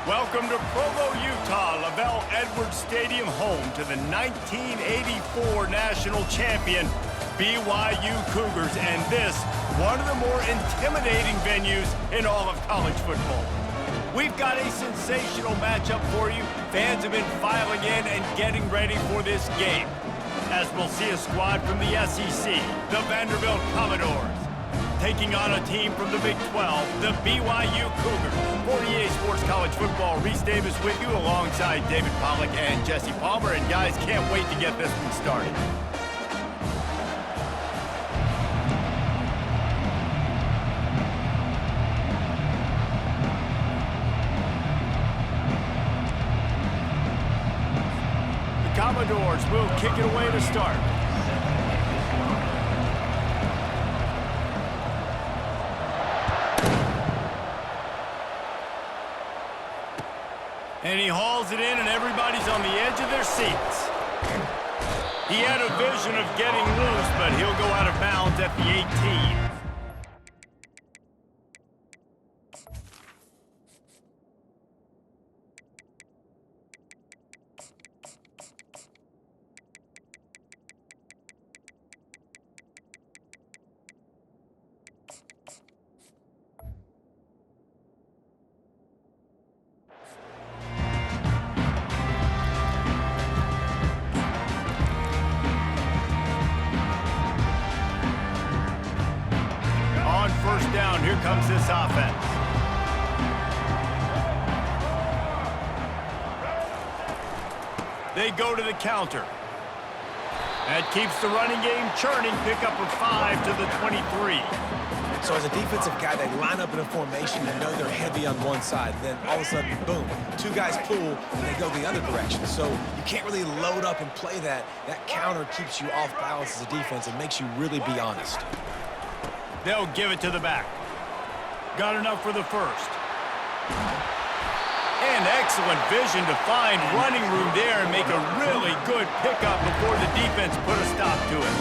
Welcome to Provo, Utah, Lavelle Edwards Stadium, home to the 1984 national champion BYU Cougars, and this, one of the more intimidating venues in all of college football. We've got a sensational matchup for you. Fans have been filing in and getting ready for this game, as we'll see a squad from the SEC, the Vanderbilt Commodores, taking on a team from the Big 12, the BYU Cougars. 48 Sports College Football, Reese Davis with you alongside David Pollack and Jesse Palmer. And guys, can't wait to get this one started. The Commodores will kick it away to start. And he hauls it in, and everybody's on the edge of their seats. He had a vision of getting loose, but he'll go out of bounds at the 18. First down, here comes this offense. They go to the counter. That keeps the running game churning. Pickup of 5 to the 23. So as a defensive guy, they line up in a formation. You know they're heavy on one side. Then all of a sudden, boom, two guys pull, and they go the other direction. So you can't really load up and play that. That counter keeps you off balance as a defense and makes you really be honest. They'll give it to the back. Got enough for the first. And excellent vision to find running room there and make a really good pickup before the defense put a stop to it.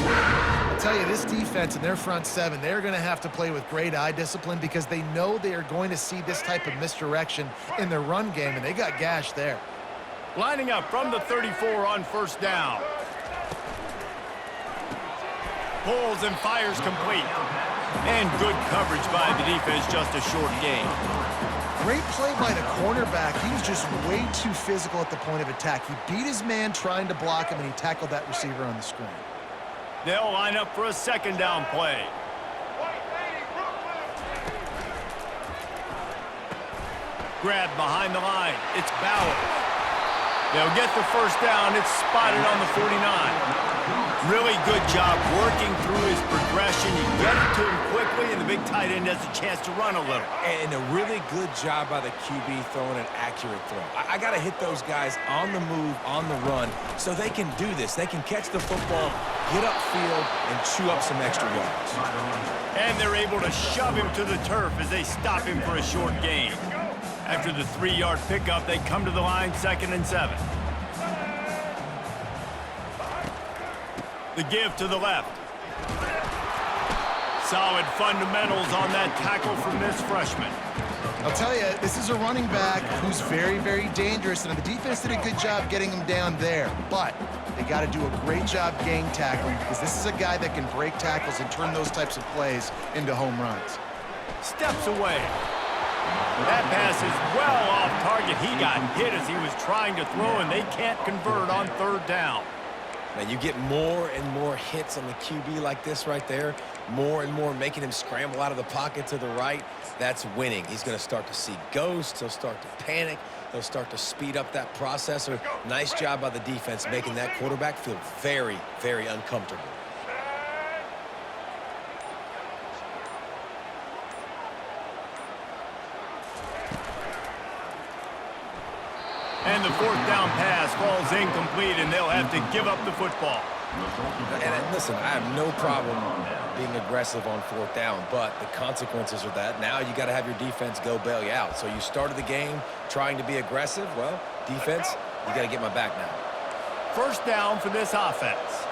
I'll tell you, this defense and their front seven, they're going to have to play with great eye discipline because they know they are going to see this type of misdirection in their run game, and they got gashed there. Lining up from the 34 on first down. Pulls and fires complete. And good coverage by the defense, just a short gain. Great play by the cornerback. He was just way too physical at the point of attack. He beat his man trying to block him, and he tackled that receiver on the screen. They'll line up for a second down play. Grab behind the line. It's Bauer. They'll get the first down. It's spotted on the 49. Really good job working through his progression. You get it to him quickly, and the big tight end has a chance to run a little. And a really good job by the QB throwing an accurate throw. I got to hit those guys on the move, on the run, so they can do this. They can catch the football, get upfield, and chew up some extra yards. And they're able to shove him to the turf as they stop him for a short gain. After the 3-yard pickup, they come to the line, 2nd and 7. The give to the left. Solid fundamentals on that tackle from this freshman. I'll tell you, this is a running back who's very, very dangerous, and the defense did a good job getting him down there. But they got to do a great job gang tackling because this is a guy that can break tackles and turn those types of plays into home runs. Steps away. That pass is well off target. He got hit as he was trying to throw, and they can't convert on 3rd down. Now, you get more and more hits on the QB like this right there, more and more making him scramble out of the pocket to the right. That's winning. He's going to start to see ghosts. He'll start to panic. He'll start to speed up that processor. Nice job by the defense making that quarterback feel very, very uncomfortable. And the 4th down pass falls incomplete, and they'll have to give up the football. And listen, I have no problem being aggressive on 4th down, but the consequences are that now you got to have your defense go bail you out. So you started the game trying to be aggressive. Well, defense, you got to get my back now. First down for this offense.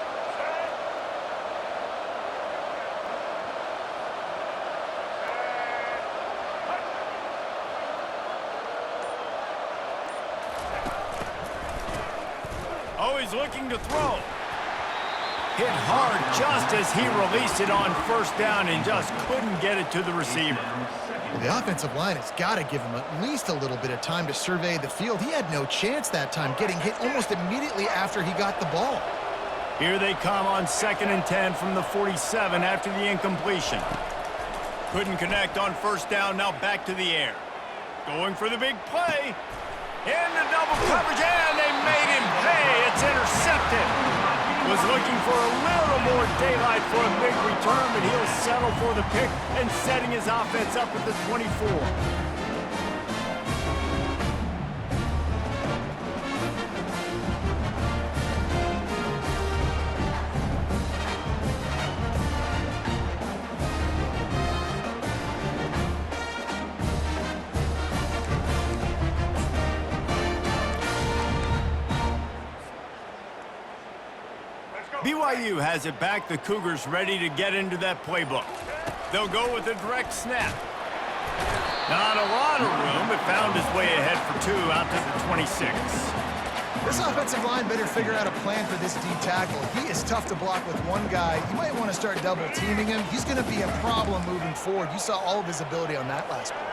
Now he's looking to throw. Hit hard just as he released it on first down and just couldn't get it to the receiver. Well, the offensive line has got to give him at least a little bit of time to survey the field. He had no chance that time, getting hit almost immediately after he got the ball. Here they come on 2nd and 10 from the 47 after the incompletion. Couldn't connect on first down, now back to the air. Going for the big play. In the double coverage, and they made him pay. It's intercepted. Was looking for a little more daylight for a big return, but he'll settle for the pick and setting his offense up at the 24. BYU has it back. The Cougars ready to get into that playbook. They'll go with a direct snap. Not a lot of room, but found his way ahead for 2 out to the 26. This offensive line better figure out a plan for this D tackle. He is tough to block with one guy. You might want to start double teaming him. He's going to be a problem moving forward. You saw all of his ability on that last play.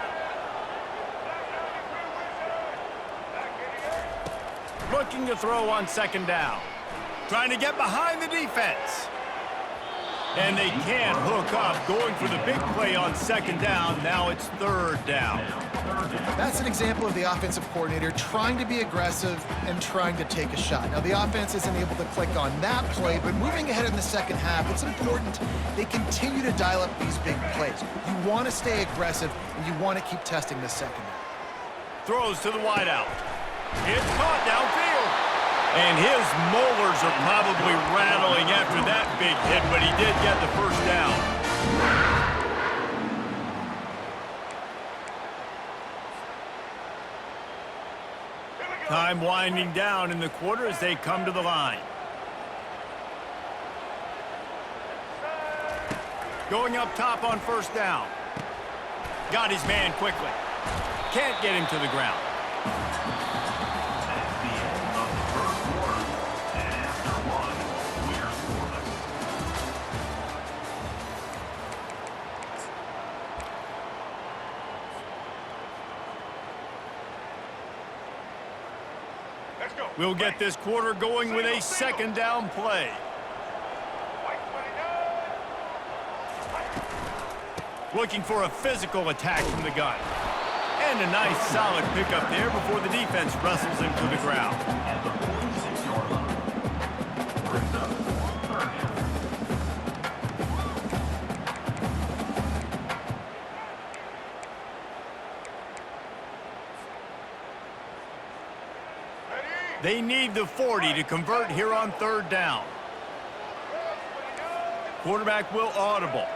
Looking to throw on 2nd down. Trying to get behind the defense. And they can't hook up. Going for the big play on 2nd down. Now it's 3rd down. That's an example of the offensive coordinator trying to be aggressive and trying to take a shot. Now, the offense isn't able to click on that play, but moving ahead in the second half, it's important they continue to dial up these big plays. You want to stay aggressive, and you want to keep testing the secondary. Throws to the wideout. It's caught downfield. And his molars are probably rattling after that big hit, but he did get the first down. Time winding down in the quarter as they come to the line. Going up top on first down. Got his man quickly. Can't get him to the ground. We'll get this quarter going with a 2nd down play. Looking for a physical attack from the gun. And a nice solid pickup there before the defense wrestles him to the ground. They need the 40 to convert here on 3rd down. Quarterback will audible.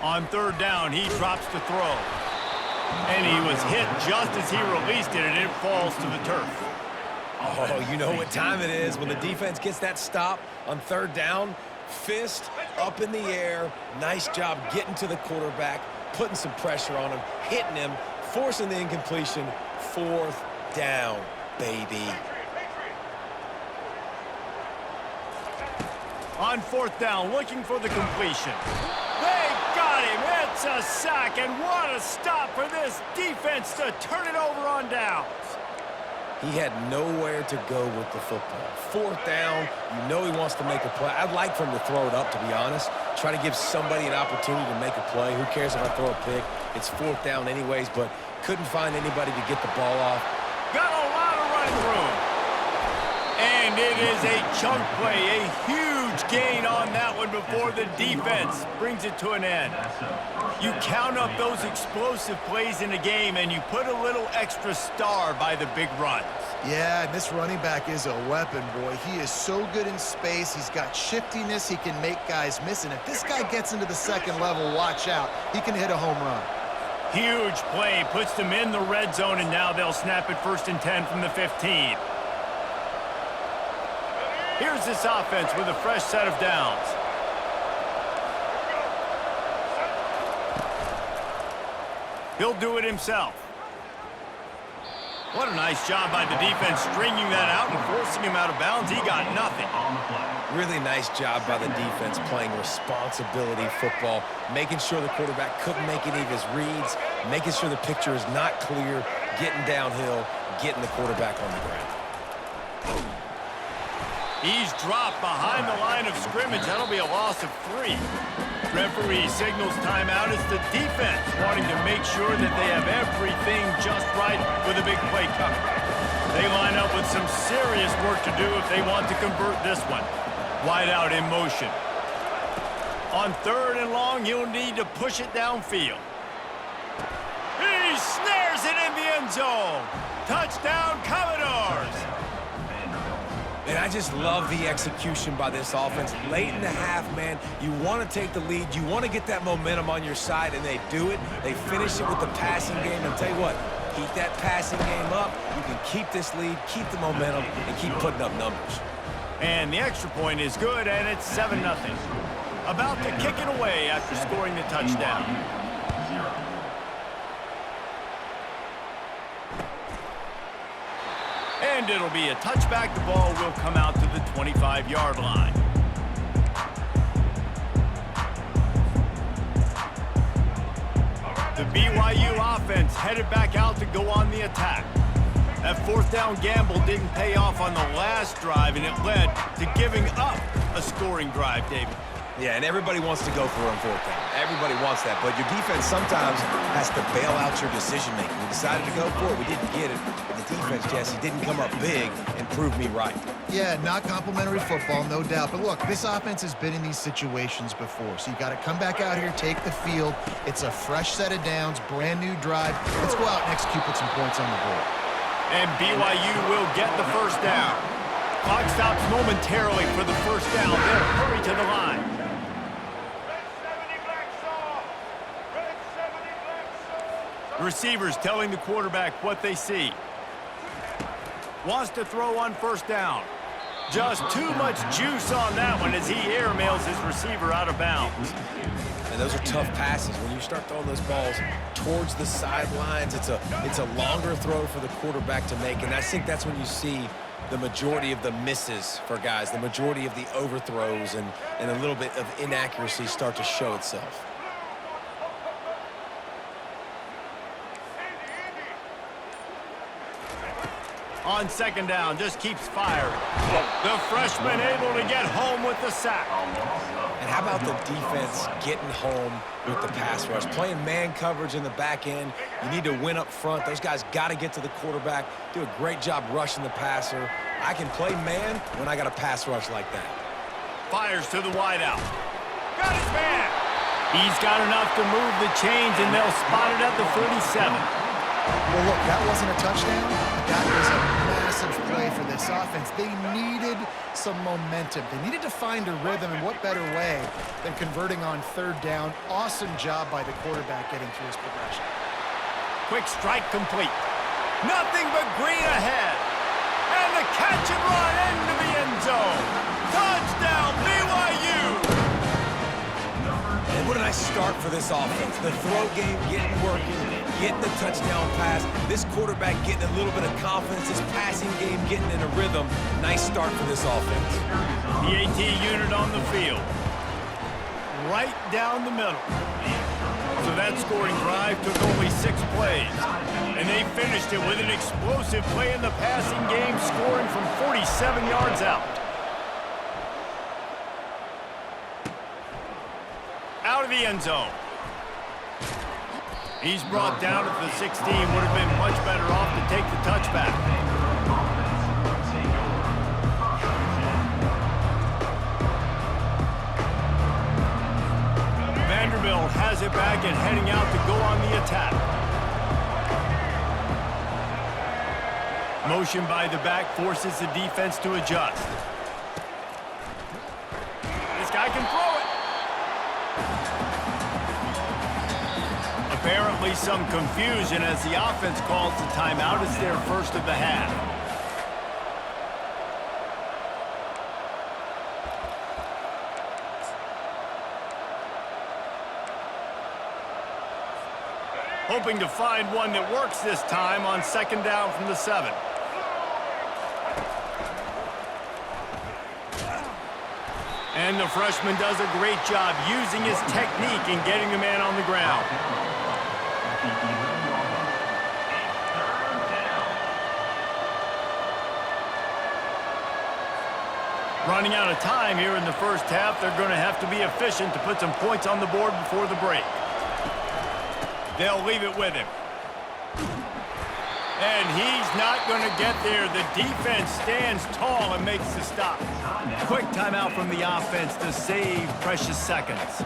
On 3rd down, he drops to throw. And he was hit just as he released it, and it falls to the turf. Oh, you know what time it is when the defense gets that stop on 3rd down. Fist up in the air. Nice job getting to the quarterback, putting some pressure on him, hitting him, forcing the incompletion. 4th down, baby. On 4th down, looking for the completion. They got him. It's a sack, and what a stop for this defense to turn it over on downs. He had nowhere to go with the football. 4th down, you know he wants to make a play. I'd like for him to throw it up, to be honest. Try to give somebody an opportunity to make a play. Who cares if I throw a pick? It's 4th down anyways, but couldn't find anybody to get the ball off. Got a lot of running room. And it is a chunk play, a huge gain on that one before the defense brings it to an end. You count up those explosive plays in a game, and you put a little extra star by the big runs. Yeah, and this running back is a weapon, boy. He is so good in space. He's got shiftiness. He can make guys miss. And if this guy gets into the 2nd level, watch out. He can hit a home run. Huge play, puts them in the red zone, and now they'll snap it 1st and 10 from the 15. Here's this offense with a fresh set of downs. He'll do it himself. What a nice job by the defense stringing that out and forcing him out of bounds. He got nothing. Really nice job by the defense playing responsibility football, making sure the quarterback couldn't make any of his reads, making sure the picture is not clear, getting downhill, getting the quarterback on the ground. He's dropped behind the line of scrimmage. That'll be a loss of 3. Referee signals timeout. It's the defense wanting to make sure that they have everything just right with a big play coming. They line up with some serious work to do if they want to convert this one. Wide out in motion. On 3rd and long, he'll need to push it downfield. He snares it in the end zone. Touchdown, Commodores. And I just love the execution by this offense. Late in the half, man, you want to take the lead. You want to get that momentum on your side, and they do it. They finish it with the passing game. And I'll tell you what, keep that passing game up. You can keep this lead, keep the momentum, and keep putting up numbers. And the extra point is good, and it's 7-0. About to kick it away after scoring the touchdown. And it'll be a touchback. The ball will come out to the 25-yard line. The BYU offense headed back out to go on the attack. That 4th down gamble didn't pay off on the last drive, and it led to giving up a scoring drive, David. Yeah, and everybody wants to go for it on 4th down. Everybody wants that, but your defense sometimes has to bail out your decision-making. We decided to go for it. We didn't get it. And the defense, Jesse, didn't come up big and prove me right. Yeah, not complimentary football, no doubt. But look, this offense has been in these situations before, so you got to come back out here, take the field. It's a fresh set of downs, brand new drive. Let's go out and execute, put some points on the board. And BYU will get the 1st down. Clock stops momentarily for the 1st down. They'll hurry to the line. Receivers telling the quarterback what they see. Wants to throw on 1st down. Just too much juice on that one as he airmails his receiver out of bounds. And those are tough passes. When you start throwing those balls towards the sidelines, it's a longer throw for the quarterback to make. And I think that's when you see the majority of the misses for guys, the majority of the overthrows and a little bit of inaccuracy start to show itself. On 2nd down, just keeps firing. The freshman able to get home with the sack. And how about the defense getting home with the pass rush? Playing man coverage in the back end. You need to win up front. Those guys got to get to the quarterback, do a great job rushing the passer. I can play man when I got a pass rush like that. Fires to the wideout. Got his man. He's got enough to move the chains, and they'll spot it at the 47. Well, look, that wasn't a touchdown. That was a massive play for this offense. They needed some momentum. They needed to find a rhythm, and what better way than converting on 3rd down. Awesome job by the quarterback getting through his progression. Quick strike complete. Nothing but green ahead. And the catch and run into the end zone. Touchdown, BYU! And what a nice start for this offense. The throw game getting working, getting the touchdown pass. This quarterback getting a little bit of confidence. This passing game getting in a rhythm. Nice start for this offense. The AT unit on the field. Right down the middle. So that scoring drive took only 6 plays. And they finished it with an explosive play in the passing game, scoring from 47 yards out. Out of the end zone. He's brought down at the 16. Would have been much better off to take the touchback. Vanderbilt has it back and heading out to go on the attack. Motion by the back forces the defense to adjust. This guy can throw it. Apparently some confusion as the offense calls the timeout. It's their 1st of the half. hoping to find one that works this time on second down from the 7. And the freshman does a great job using his technique and getting the man on the ground. Running out of time here in the first half, they're going to have to be efficient to put some points on the board before the break. They'll leave it with him. And he's not going to get there. The defense stands tall and makes the stop. Quick timeout from the offense to save precious seconds.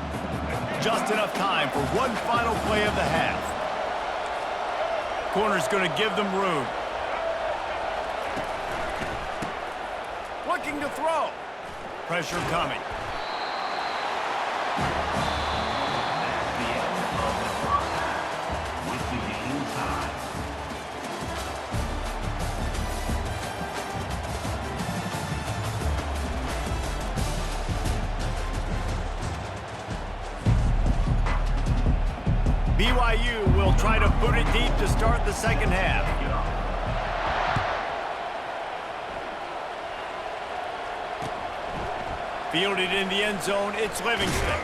Just enough time for one final play of the half. Corner's going to give them room. Looking to throw. Pressure coming. BYU will try to boot it deep to start the second half. Fielded in the end zone, it's Livingston.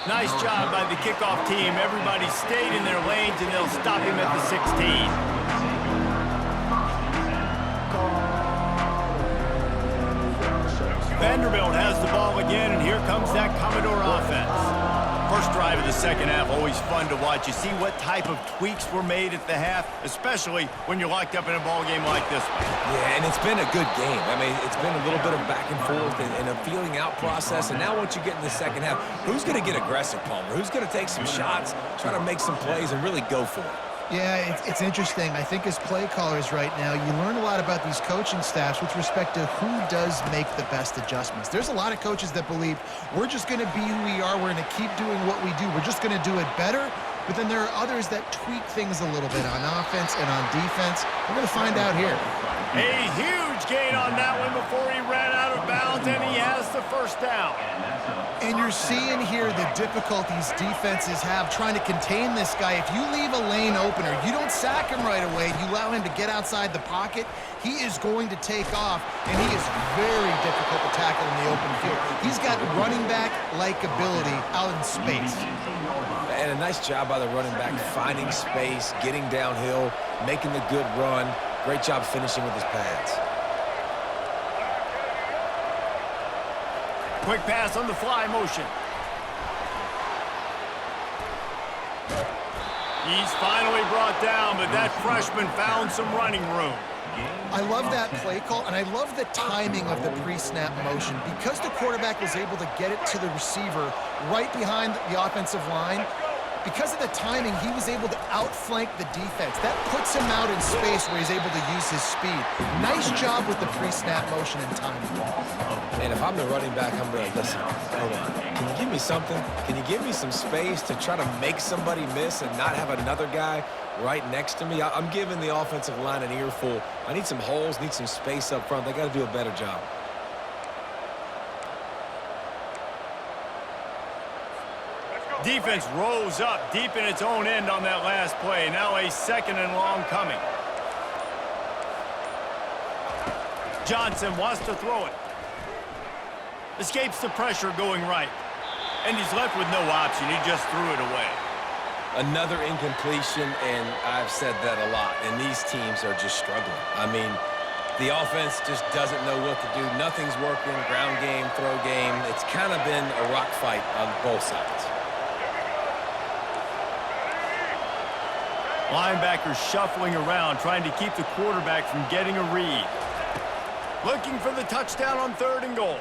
Nice job by the kickoff team. Everybody stayed in their lanes, and they'll stop him at the 16. Vanderbilt has the ball again, and here comes that Commodore offense. First drive of the second half, always fun to watch. You see what type of tweaks were made at the half, especially when you're locked up in a ball game like this one. Yeah, and it's been a good game. I mean, it's been a little bit of back and forth and a feeling out process. And now once you get in the second half, who's going to get aggressive, Palmer? Who's going to take some shots, try to make some plays, and really go for it? Yeah, it's interesting. I think as play callers right now, you learn a lot about these coaching staffs with respect to who does make the best adjustments. There's a lot of coaches that believe we're just going to be who we are. We're going to keep doing what we do. We're just going to do it better. But then there are others that tweak things a little bit on offense and on defense. We're going to find out here. A huge gain on that one before he ran out of bounds, and he has the first down. And you're seeing here the difficulties defenses have trying to contain this guy. If you leave a lane opener, you don't sack him right away, you allow him to get outside the pocket, he is going to take off, and he is very difficult to tackle in the open field. He's got running back-like ability out in space. And a nice job by the running back, finding space, getting downhill, making the good run. Great job finishing with his pads. Quick pass on the fly motion. He's finally brought down, but that freshman found some running room. I love that play call, and I love the timing of the pre-snap motion. Because the quarterback was able to get it to the receiver right behind the offensive line, because of the timing, he was able to outflank the defense. That puts him out in space where he's able to use his speed. Nice job with the pre-snap motion and timing. And if I'm the running back, I'm going to listen, hold on. Can you give me something? Can you give me some space to try to make somebody miss and not have another guy right next to me? I'm giving the offensive line an earful. I need some holes, need some space up front. They got to do a better job. Defense rolls up deep in its own end on that last play. Now a second and long coming. Johnson wants to throw it. Escapes the pressure going right. And he's left with no option. He just threw it away. Another incompletion, and I've said that a lot, and these teams are just struggling. I mean, the offense just doesn't know what to do. Nothing's working, ground game, throw game. It's kind of been a rock fight on both sides. Linebackers shuffling around, trying to keep the quarterback from getting a read. Looking for the touchdown on 3rd and goal.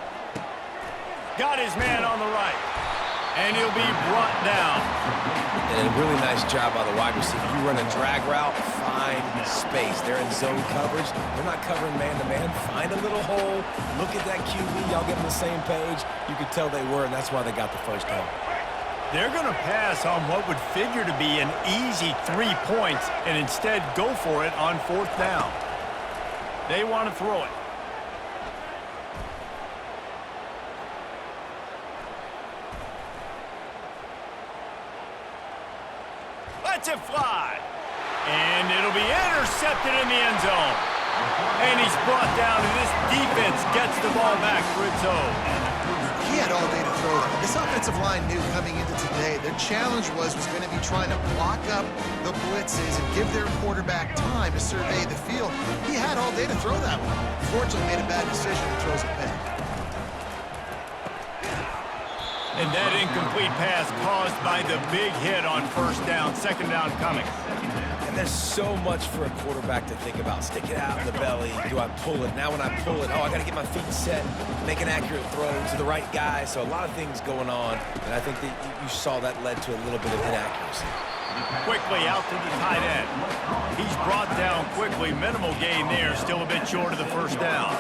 Got his man on the right. And he'll be brought down. And a really nice job by the wide receiver. You run a drag route, find space. They're in zone coverage. They're not covering man-to-man. Find a little hole. Look at that QB. Y'all get on the same page. You could tell they were, and that's why they got the first down. They're going to pass on what would figure to be an easy 3 points and instead go for it on 4th down. They want to throw it. Let's lets it fly. And it'll be intercepted in the end zone. And he's brought down, and this defense gets the ball back for its own. He had all day to throw that. This offensive line knew coming into today, their challenge was going to be trying to block up the blitzes and give their quarterback time to survey the field. He had all day to throw that one. Fortunately, made a bad decision and throws it back. And that incomplete pass caused by the big hit on first down, second down coming. And there's so much for a quarterback to think about. Stick it out in the belly. Do I pull it? Now when I pull it, I got to get my feet set, make an accurate throw to the right guy. So a lot of things going on, and I think that you saw that led to a little bit of inaccuracy. Quickly out to the tight end. He's brought down quickly. Minimal gain there, still a bit short of the first down.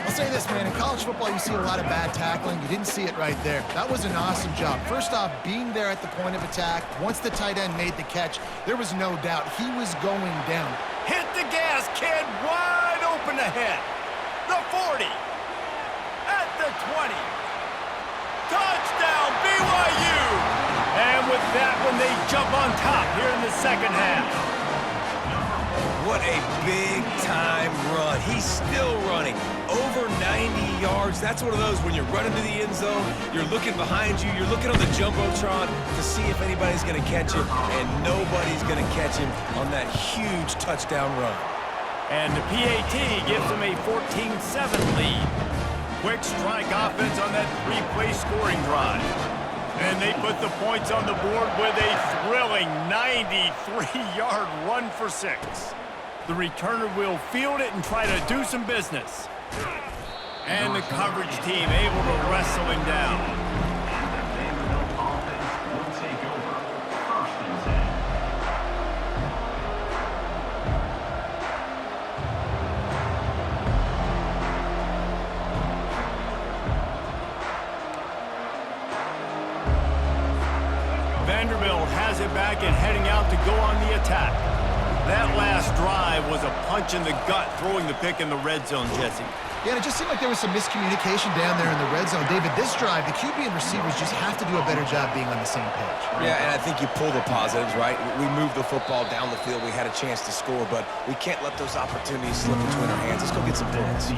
I'll say this, man, in college football, you see a lot of bad tackling. You didn't see it right there. That was an awesome job. First off, being there at the point of attack. Once the tight end made the catch, there was no doubt he was going down. Hit the gas, kid. Wide open ahead. The 40. At the 20. Touchdown, BYU. And with that one, they jump on top here in the second half. What a big-time run. He's still running. Over 90 yards. That's one of those when you're running to the end zone, you're looking behind you, you're looking on the Jumbotron to see if anybody's going to catch him, and nobody's going to catch him on that huge touchdown run. And the PAT gives them a 14-7 lead. Quick strike offense on that three-play scoring drive. And they put the points on the board with a thrilling 93-yard run for 6. The returner will field it and try to do some business. And the coverage team able to wrestle him down. Vanderbilt has it back and heading out to go on the attack. That last drive was a punch in the gut, throwing the pick in the red zone, Jesse. Yeah, and it just seemed like there was some miscommunication down there in the red zone. David, this drive, the QB and receivers just have to do a better job being on the same page. Yeah, and I think you pull the positives, right? We moved the football down the field. We had a chance to score, but we can't let those opportunities slip between our hands. Let's go get some points.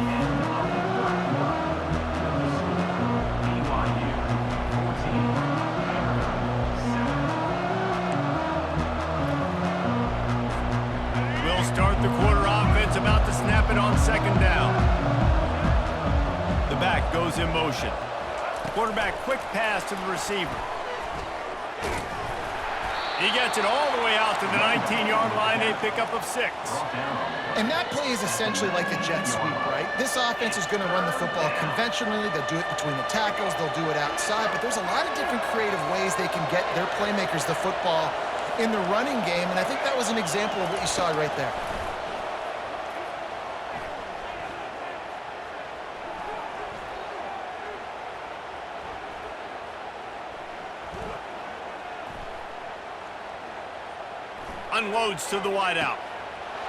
Start the quarter offense, about to snap it on second down. The back goes in motion. Quarterback quick pass to the receiver. He gets it all the way out to the 19-yard line, a pickup of 6. And that play is essentially like a jet sweep, right? This offense is going to run the football conventionally. They'll do it between the tackles. They'll do it outside. But there's a lot of different creative ways they can get their playmakers the football in the running game, and I think that was an example of what you saw right there. Unloads to the wideout.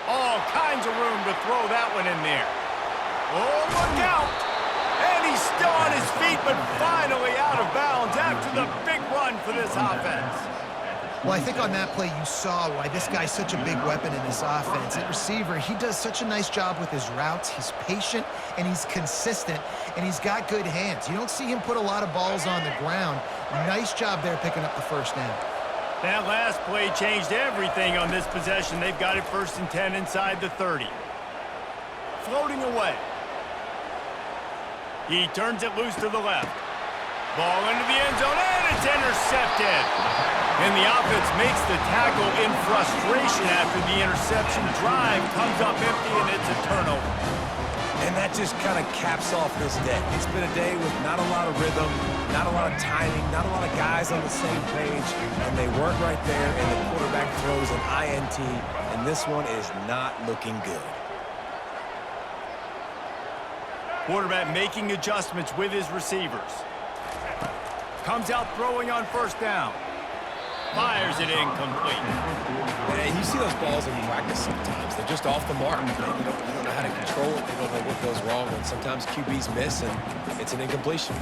All kinds of room to throw that one in there. Oh, look out! And he's still on his feet, but finally out of bounds after the big run for this offense. Well, I think on that play you saw why this guy's such a big weapon in this offense. At receiver, he does such a nice job with his routes. He's patient, and he's consistent, and he's got good hands. You don't see him put a lot of balls on the ground. Nice job there picking up the first down. That last play changed everything on this possession. They've got it 1st and 10 inside the 30. Floating away. He turns it loose to the left. Ball into the end zone, and it's intercepted. And the offense makes the tackle in frustration after the interception. Drive comes up empty, and it's a turnover. And that just kind of caps off this day. It's been a day with not a lot of rhythm, not a lot of timing, not a lot of guys on the same page, and they weren't right there, and the quarterback throws an INT, and this one is not looking good. Quarterback making adjustments with his receivers. Comes out throwing on first down. Fires it incomplete. And you see those balls in practice sometimes. They're just off the mark. You don't know how to control it. You don't know what goes wrong. And sometimes QBs miss, and it's an incompletion.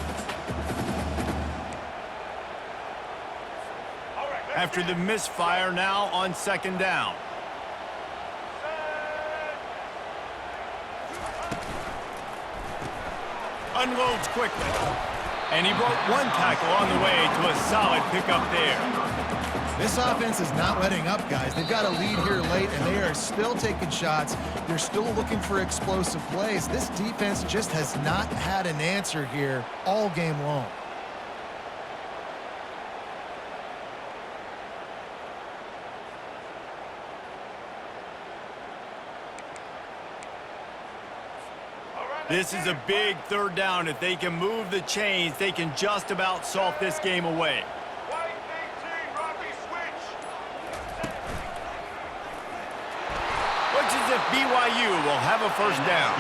All right, After the misfire, now on second down. Unloads quickly. And he broke one tackle on the way to a solid pickup there. This offense is not letting up, guys. They've got a lead here late, and they are still taking shots. They're still looking for explosive plays. This defense just has not had an answer here all game long. This is a big third down. If they can move the chains, they can just about salt this game away. Looks as if BYU will have a first down.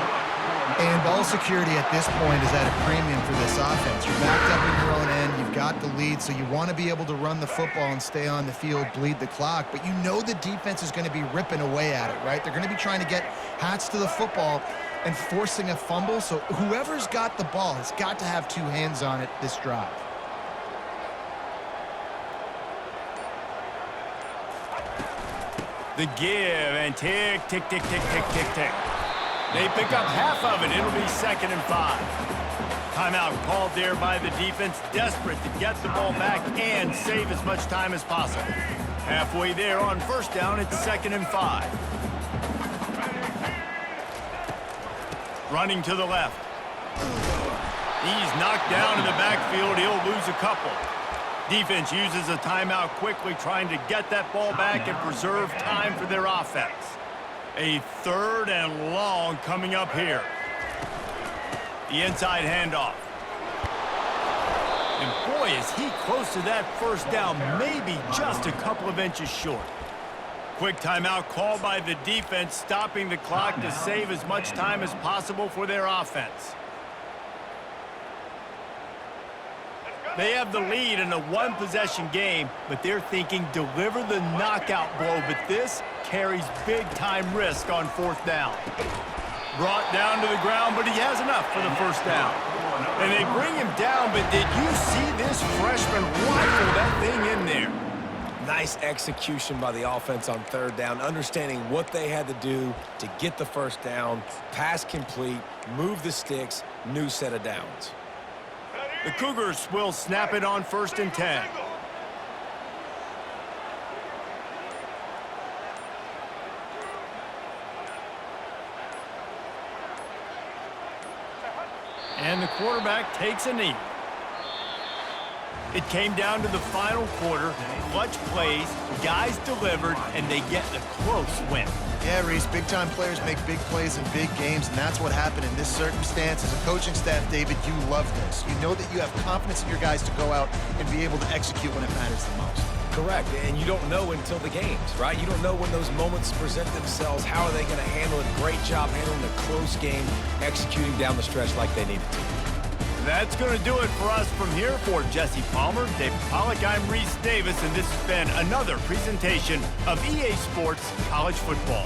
And ball security at this point is at a premium for this offense. You're backed up in your own end. You've got the lead, so you want to be able to run the football and stay on the field, bleed the clock. But you know the defense is going to be ripping away at it, right? They're going to be trying to get hats to the football and forcing a fumble. So whoever's got the ball has got to have two hands on it this drive. The give and tick, tick, tick, tick, tick, tick, tick. They pick up half of it. It'll be 2nd and 5. Timeout called there by the defense, desperate to get the ball back and save as much time as possible. Halfway there on first down, it's 2nd and 5. Running to the left. He's knocked down in the backfield. He'll lose a couple. Defense uses a timeout quickly, trying to get that ball back and preserve time for their offense. A 3rd and long coming up here. The inside handoff. And boy, is he close to that first down, maybe just a couple of inches short. Quick timeout called by the defense, stopping the clock to save as much time as possible for their offense. They have the lead in a one-possession game, but they're thinking deliver the knockout blow, but this carries big-time risk on 4th down. Brought down to the ground, but he has enough for the first down. And they bring him down, but did you see this freshman rifle that thing in there? Nice execution by the offense on 3rd down, understanding what they had to do to get the first down, pass complete, move the sticks, new set of downs. The Cougars will snap it on 1st and 10. And the quarterback takes a knee. It came down to the final quarter. Clutch plays, guys delivered, and they get a close win. Yeah, Reese, big-time players make big plays in big games, and that's what happened in this circumstance. As a coaching staff, David, you love this. You know that you have confidence in your guys to go out and be able to execute when it matters the most. Correct, and you don't know until the games, right? You don't know when those moments present themselves. How are they going to handle it? Great job handling a close game, executing down the stretch like they needed to. That's going to do it for us from here. For Jesse Palmer, David Pollack, I'm Reese Davis, and this has been another presentation of EA Sports College Football.